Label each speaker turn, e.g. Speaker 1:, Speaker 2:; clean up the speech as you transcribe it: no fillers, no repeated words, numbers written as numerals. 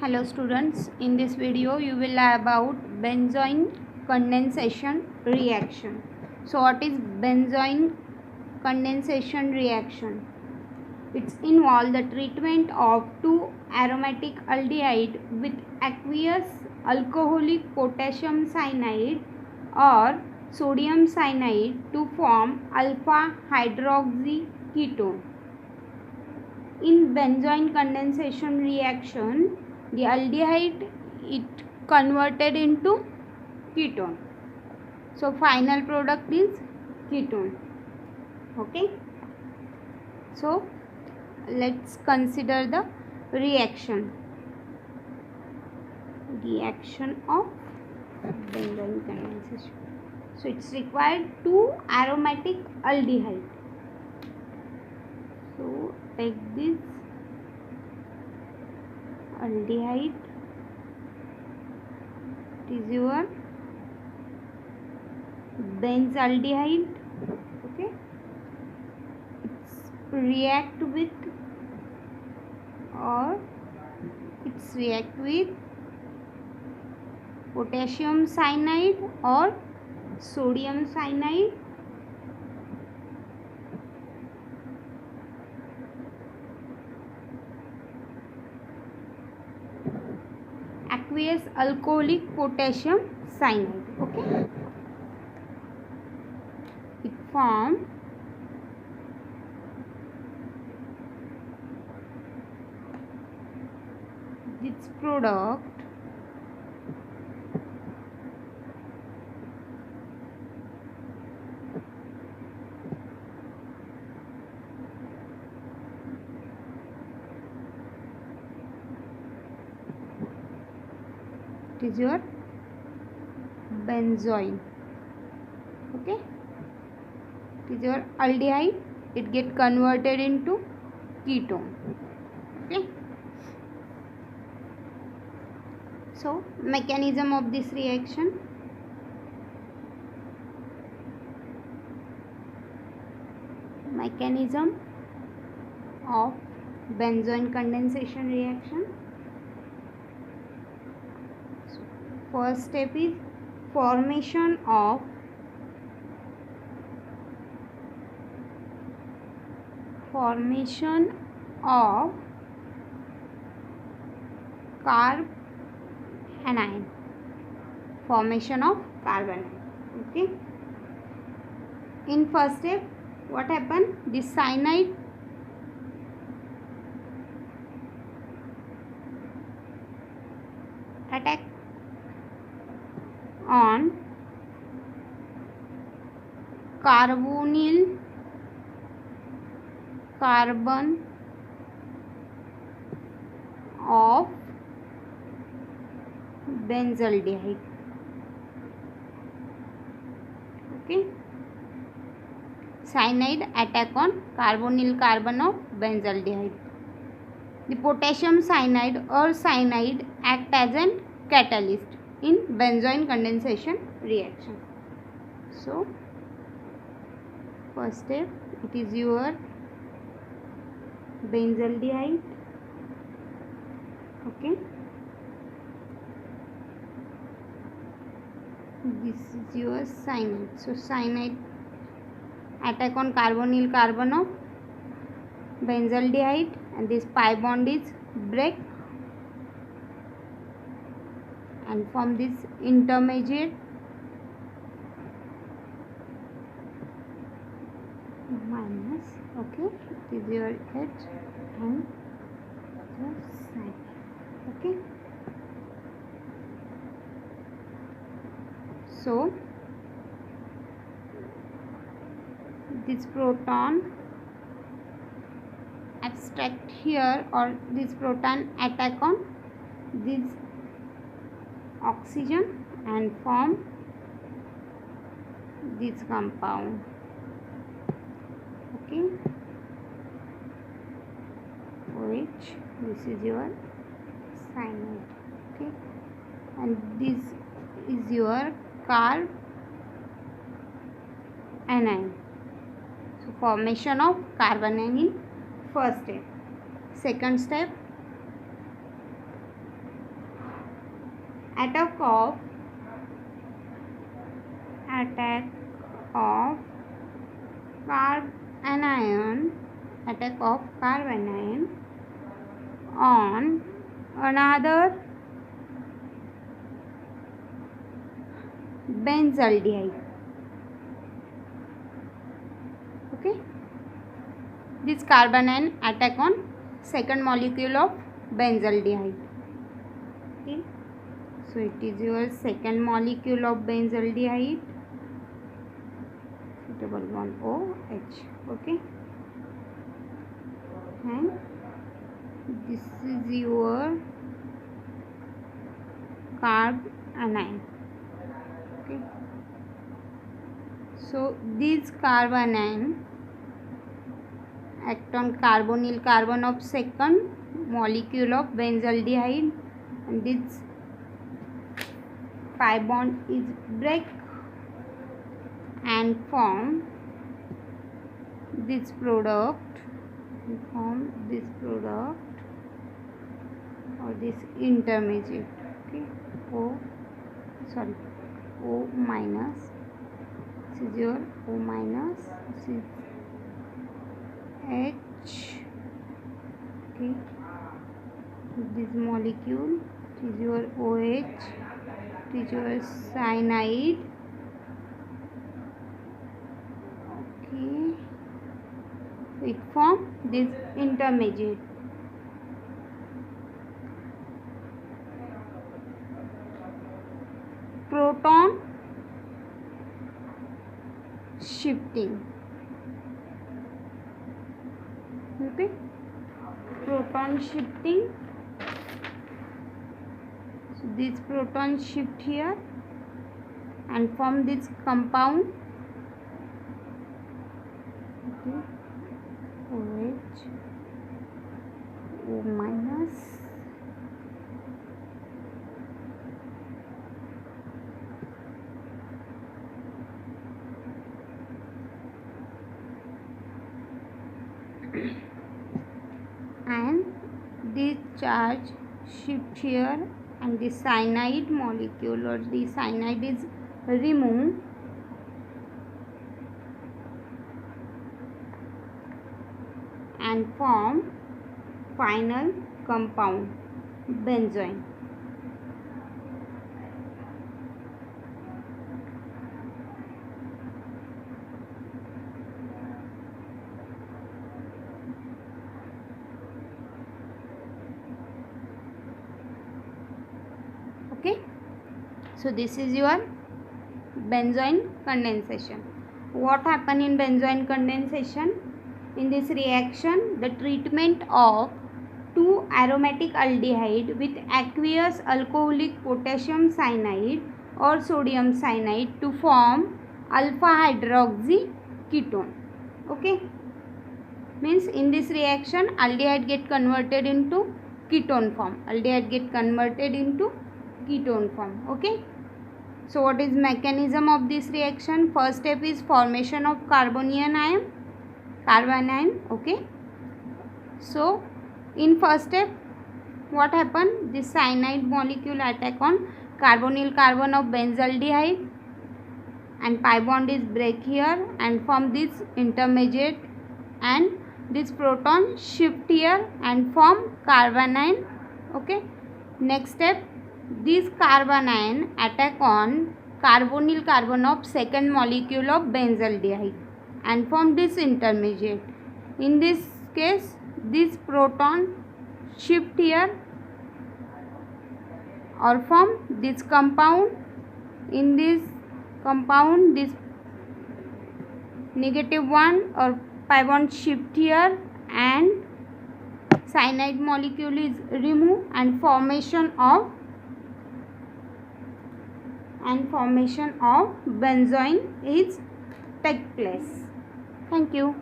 Speaker 1: Hello students, in this video you will learn about benzoin condensation reaction. So what is benzoin condensation reaction? It involves the treatment of two aromatic aldehyde with aqueous alcoholic potassium cyanide or sodium cyanide to form alpha hydroxy ketone. In benzoin condensation reaction, the aldehyde it converted into ketone. So final product is ketone. Okay. So let's consider the reaction. Reaction of benzoin condensation. So it's required two aromatic aldehyde. So take this aldehyde, it is your benzaldehyde. Okay, it's react with potassium cyanide or sodium cyanide. Aqueous alcoholic potassium cyanide. Okay, it form this product it is your benzoin. Okay, it is your aldehyde, it get converted into ketone. Okay, so mechanism of this reaction. Mechanism of benzoin condensation reaction. First step is formation of carbanion. Formation of carbanion. Okay. In first step, what happened? This cyanide attack on carbonyl carbon of benzaldehyde. Okay, cyanide attack on carbonyl carbon of benzaldehyde. The potassium cyanide or cyanide act as an catalyst in benzoin condensation reaction. So first step, it is your benzaldehyde. Okay, this is your cyanide. So cyanide attack on carbonyl carbon of benzaldehyde and this pi bond is break and form this intermediate minus. Okay, it is your H and the side. Okay, so this proton abstract here or this proton attack on this oxygen and form this compound. Okay, which this is your cyanide. Okay, and this is your carbanion. So formation of carbanion in first step. Second step, attack of carbanion on another benzaldehyde. Okay, this carbanion attack on second molecule of benzaldehyde. Okay, so it is your second molecule of benzaldehyde, double bond OH. Okay, and this is your carbanion. Okay, so this carbanion act on carbonyl carbon of second molecule of benzaldehyde, and this pi bond is break and form this product, or this intermediate. Okay, O minus, this is your O minus, this is H. Okay, this molecule, this is your OH, this is your cyanide. Okay, it form this intermediate. Proton shifting. Okay, proton shifting. So this proton shift here and form this compound. Okay, OH, O minus, and this charge shift here, and the cyanide molecule or the cyanide is removed, and form final compound benzoin. Okay, so this is your benzoin condensation. What happen in benzoin condensation? In this reaction, the treatment of two aromatic aldehyde with aqueous alcoholic potassium cyanide or sodium cyanide to form alpha hydroxy ketone. Okay, means in this reaction aldehyde get converted into ketone form. Okay, so what is mechanism of this reaction? First step is formation of carbanion. Okay, so in first step what happened? This cyanide molecule attack on carbonyl carbon of benzaldehyde, and pi bond is break here and form this intermediate, and this proton shift here and form carbanion. Okay, next step, this carbanion attack on carbonyl carbon of second molecule of benzaldehyde and form this intermediate. In this case, this proton shift here or form this compound. In this compound, this -1 or pi bond shift here and cyanide molecule is removed, and formation of benzoin is take place. Thank you.